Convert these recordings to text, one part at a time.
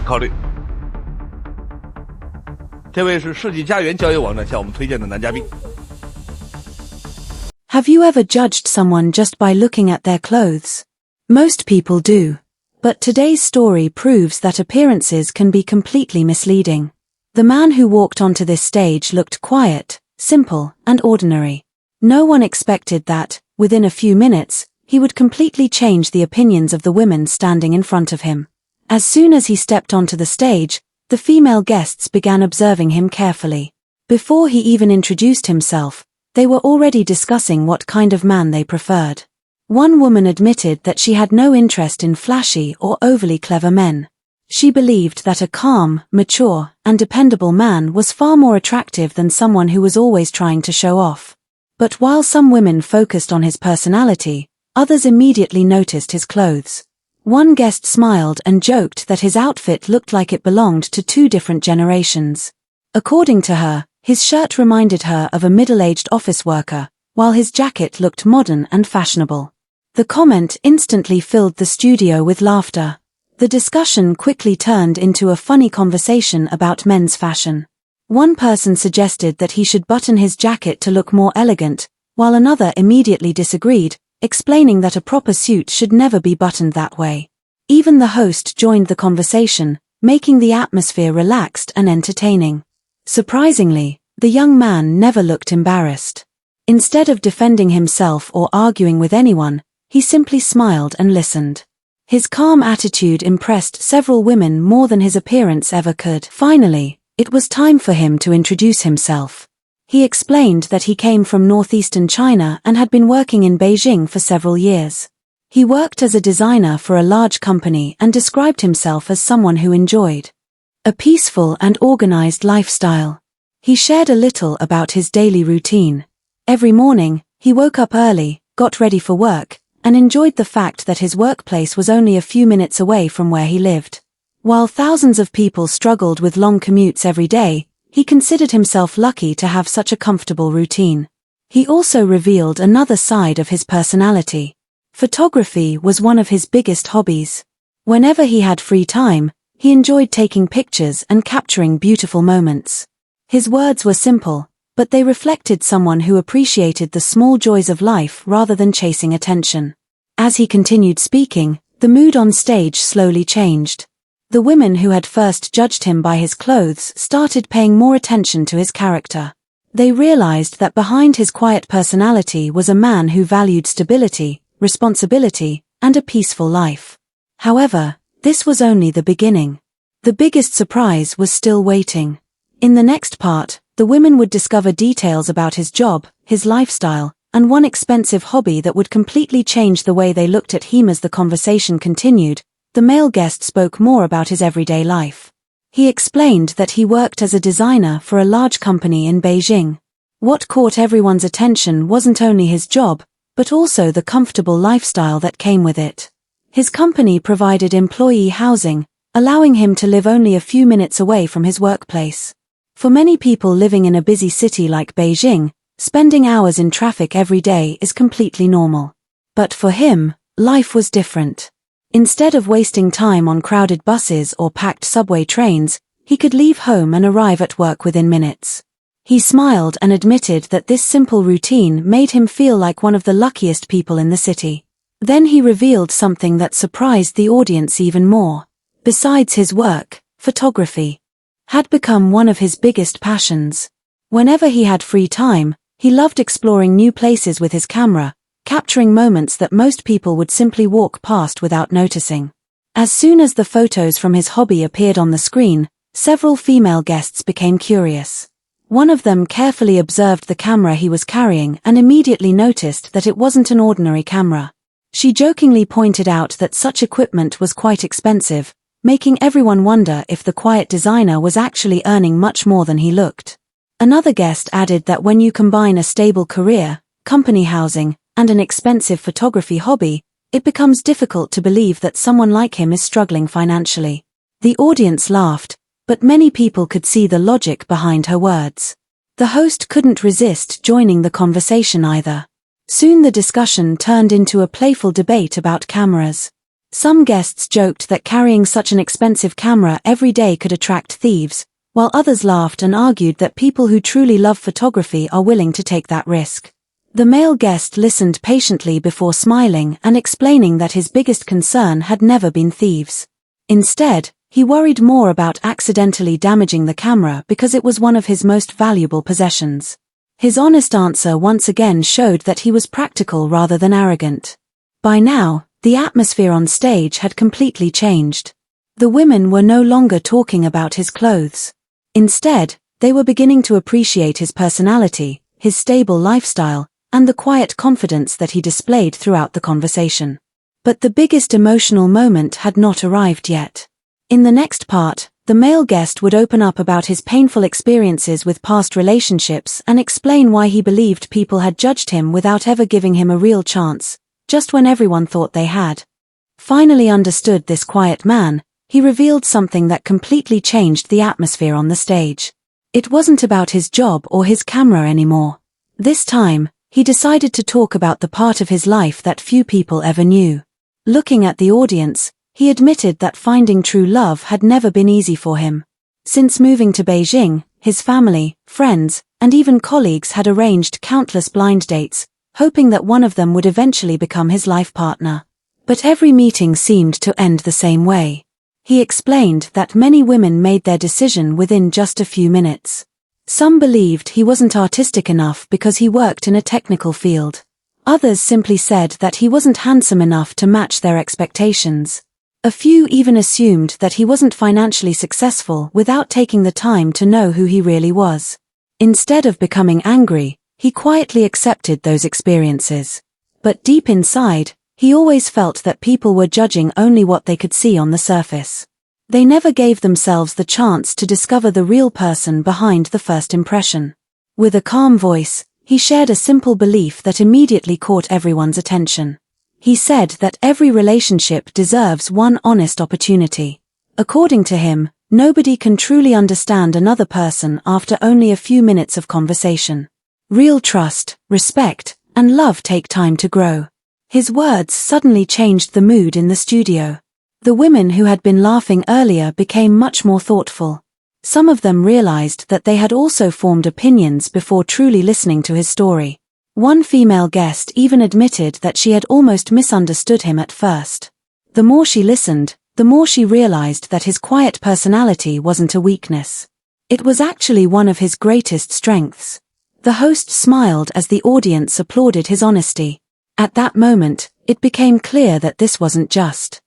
考虑。这位是世纪佳缘交友网站向我们推荐的男嘉宾。Have you ever judged someone just by looking at their clothes? Most people do. But today's story proves that appearances can be completely misleading. The man who walked onto this stage looked quiet, simple, and ordinary. No one expected that, within a few minutes, he would completely change the opinions of the women standing in front of him. As soon as he stepped onto the stage, the female guests began observing him carefully. Before he even introduced himself, they were already discussing what kind of man they preferred. One woman admitted that she had no interest in flashy or overly clever men. She believed that a calm, mature, and dependable man was far more attractive than someone who was always trying to show off. But while some women focused on his personality, others immediately noticed his clothes. One guest smiled and joked that his outfit looked like it belonged to two different generations. According to her, his shirt reminded her of a middle-aged office worker, while his jacket looked modern and fashionable. The comment instantly filled the studio with laughter. The discussion quickly turned into a funny conversation about men's fashion. One person suggested that he should button his jacket to look more elegant, while another immediately disagreed, explaining that a proper suit should never be buttoned that way. Even the host joined the conversation, making the atmosphere relaxed and entertaining. Surprisingly, the young man never looked embarrassed. Instead of defending himself or arguing with anyone, he simply smiled and listened. His calm attitude impressed several women more than his appearance ever could. Finally, it was time for him to introduce himself. He explained that he came from northeastern China and had been working in Beijing for several years. He worked as a designer for a large company and described himself as someone who enjoyed a peaceful and organized lifestyle. He shared a little about his daily routine. Every morning, he woke up early, got ready for work, and enjoyed the fact that his workplace was only a few minutes away from where he lived. While thousands of people struggled with long commutes every day, he considered himself lucky to have such a comfortable routine. He also revealed another side of his personality. Photography was one of his biggest hobbies. Whenever he had free time, he enjoyed taking pictures and capturing beautiful moments. His words were simple, but they reflected someone who appreciated the small joys of life rather than chasing attention. As he continued speaking, the mood on stage slowly changed. The women who had first judged him by his clothes started paying more attention to his character. They realized that behind his quiet personality was a man who valued stability, responsibility, and a peaceful life. However, this was only the beginning. The biggest surprise was still waiting. In the next part, the women would discover details about his job, his lifestyle, and one expensive hobby that would completely change the way they looked at him. As the conversation continued, the male guest spoke more about his everyday life. He explained that he worked as a designer for a large company in Beijing. What caught everyone's attention wasn't only his job, but also the comfortable lifestyle that came with it. His company provided employee housing, allowing him to live only a few minutes away from his workplace. For many people living in a busy city like Beijing, spending hours in traffic every day is completely normal. But for him, life was different. Instead of wasting time on crowded buses or packed subway trains, he could leave home and arrive at work within minutes. He smiled and admitted that this simple routine made him feel like one of the luckiest people in the city. Then he revealed something that surprised the audience even more. Besides his work, photography had become one of his biggest passions. Whenever he had free time, he loved exploring new places with his camera, capturing moments that most people would simply walk past without noticing. As soon as the photos from his hobby appeared on the screen, several female guests became curious. One of them carefully observed the camera he was carrying and immediately noticed that it wasn't an ordinary camera. She jokingly pointed out that such equipment was quite expensive, making everyone wonder if the quiet designer was actually earning much more than he looked. Another guest added that when you combine a stable career, company housing, and an expensive photography hobby, it becomes difficult to believe that someone like him is struggling financially. The audience laughed, but many people could see the logic behind her words. The host couldn't resist joining the conversation either. Soon the discussion turned into a playful debate about cameras. Some guests joked that carrying such an expensive camera every day could attract thieves, while others laughed and argued that people who truly love photography are willing to take that risk. The male guest listened patiently before smiling and explaining that his biggest concern had never been thieves. Instead, he worried more about accidentally damaging the camera because it was one of his most valuable possessions. His honest answer once again showed that he was practical rather than arrogant. By now, the atmosphere on stage had completely changed. The women were no longer talking about his clothes. Instead, they were beginning to appreciate his personality, his stable lifestyle, and the quiet confidence that he displayed throughout the conversation. But the biggest emotional moment had not arrived yet. In the next part, the male guest would open up about his painful experiences with past relationships and explain why he believed people had judged him without ever giving him a real chance, just when everyone thought they had. Finally understood this quiet man, he revealed something that completely changed the atmosphere on the stage. It wasn't about his job or his camera anymore. This time, he decided to talk about the part of his life that few people ever knew. Looking at the audience, he admitted that finding true love had never been easy for him. Since moving to Beijing, his family, friends, and even colleagues had arranged countless blind dates, hoping that one of them would eventually become his life partner. But every meeting seemed to end the same way. He explained that many women made their decision within just a few minutes. Some believed he wasn't artistic enough because he worked in a technical field. Others simply said that he wasn't handsome enough to match their expectations. A few even assumed that he wasn't financially successful without taking the time to know who he really was. Instead of becoming angry, he quietly accepted those experiences. But deep inside, he always felt that people were judging only what they could see on the surface. They never gave themselves the chance to discover the real person behind the first impression. With a calm voice, he shared a simple belief that immediately caught everyone's attention. He said that every relationship deserves one honest opportunity. According to him, nobody can truly understand another person after only a few minutes of conversation. Real trust, respect, and love take time to grow. His words suddenly changed the mood in the studio. The women who had been laughing earlier became much more thoughtful. Some of them realized that they had also formed opinions before truly listening to his story. One female guest even admitted that she had almost misunderstood him at first. The more she listened, the more she realized that his quiet personality wasn't a weakness. It was actually one of his greatest strengths. The host smiled as the audience applauded his honesty. At that moment, it became clear that this wasn't just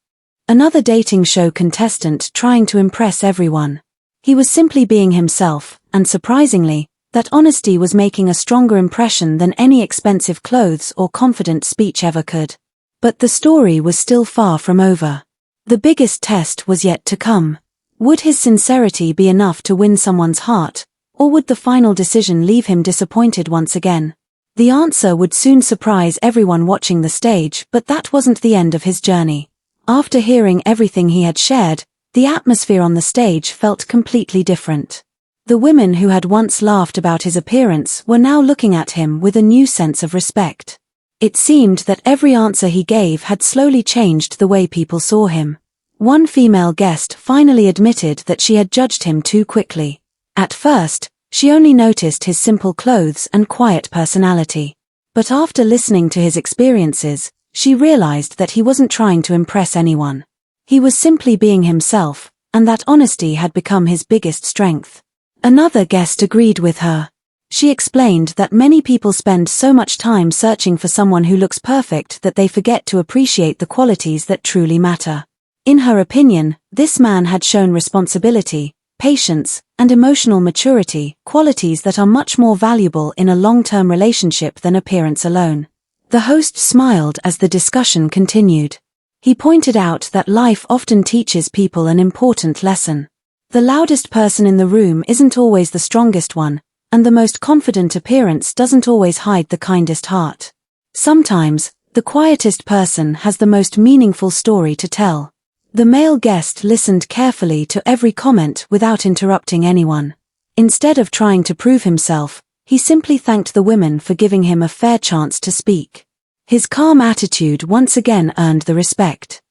another dating show contestant trying to impress everyone. He was simply being himself, and surprisingly, that honesty was making a stronger impression than any expensive clothes or confident speech ever could. But the story was still far from over. The biggest test was yet to come. Would his sincerity be enough to win someone's heart, or would the final decision leave him disappointed once again? The answer would soon surprise everyone watching the stage, but that wasn't the end of his journey. After hearing everything he had shared, the atmosphere on the stage felt completely different. The women who had once laughed about his appearance were now looking at him with a new sense of respect. It seemed that every answer he gave had slowly changed the way people saw him. One female guest finally admitted that she had judged him too quickly. At first, she only noticed his simple clothes and quiet personality. But after listening to his experiences, she realized that he wasn't trying to impress anyone. He was simply being himself, and that honesty had become his biggest strength. Another guest agreed with her. She explained that many people spend so much time searching for someone who looks perfect that they forget to appreciate the qualities that truly matter. In her opinion, this man had shown responsibility, patience, and emotional maturity, qualities that are much more valuable in a long-term relationship than appearance alone. The host smiled as the discussion continued. He pointed out that life often teaches people an important lesson. The loudest person in the room isn't always the strongest one, and the most confident appearance doesn't always hide the kindest heart. Sometimes, the quietest person has the most meaningful story to tell. The male guest listened carefully to every comment without interrupting anyone. Instead of trying to prove himself, he simply thanked the women for giving him a fair chance to speak. His calm attitude once again earned the respect.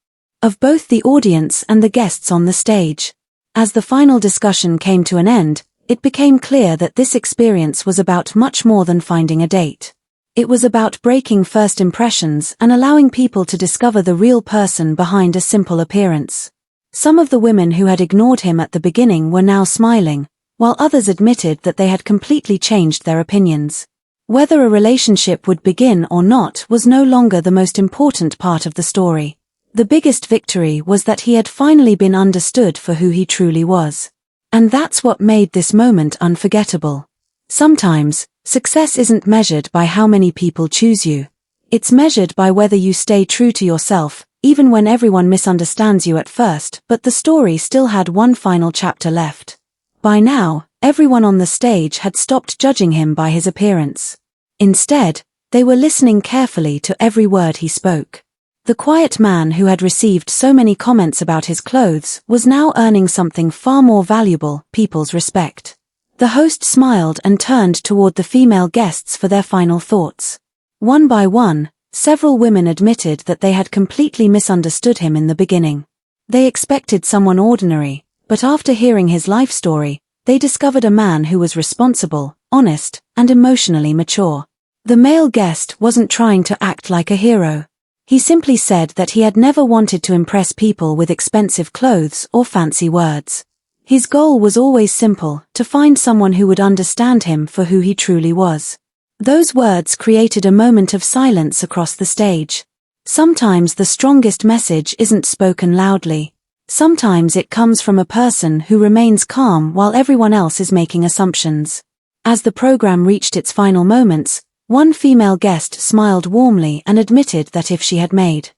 of both the audience and the guests on the stage. As the final discussion came to an end, it became clear that this experience was about much more than finding a date. It was about breaking first impressions and allowing people to discover the real person behind a simple appearance. Some of the women who had ignored him at the beginning were now smiling, while others admitted that they had completely changed their opinions. Whether a relationship would begin or not was no longer the most important part of the story. The biggest victory was that he had finally been understood for who he truly was. And that's what made this moment unforgettable. Sometimes, success isn't measured by how many people choose you. It's measured by whether you stay true to yourself, even when everyone misunderstands you at first. But the story still had one final chapter left. By now, everyone on the stage had stopped judging him by his appearance. Instead, they were listening carefully to every word he spoke. The quiet man who had received so many comments about his clothes was now earning something far more valuable: people's respect. The host smiled and turned toward the female guests for their final thoughts. One by one, several women admitted that they had completely misunderstood him in the beginning. They expected someone ordinary, but after hearing his life story, they discovered a man who was responsible, honest, and emotionally mature. The male guest wasn't trying to act like a hero. He simply said that he had never wanted to impress people with expensive clothes or fancy words. His goal was always simple: to find someone who would understand him for who he truly was. Those words created a moment of silence across the stage. Sometimes the strongest message isn't spoken loudly. Sometimes it comes from a person who remains calm while everyone else is making assumptions. As the program reached its final moments, one female guest smiled warmly and admitted that if she had made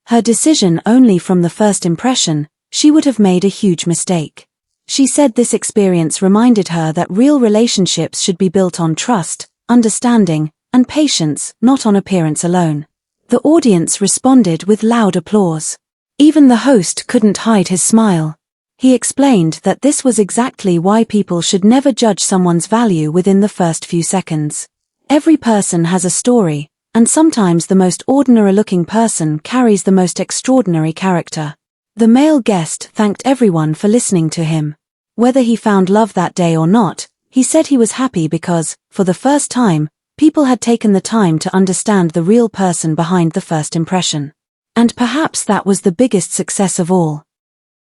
her decision only from the first impression, she would have made a huge mistake. She said this experience reminded her that real relationships should be built on trust, understanding, and patience, not on appearance alone. The audience responded with loud applause. Even the host couldn't hide his smile. He explained that this was exactly why people should never judge someone's value within the first few seconds. Every person has a story, and sometimes the most ordinary-looking person carries the most extraordinary character. The male guest thanked everyone for listening to him. Whether he found love that day or not, he said he was happy because, for the first time, people had taken the time to understand the real person behind the first impression. And perhaps that was the biggest success of all.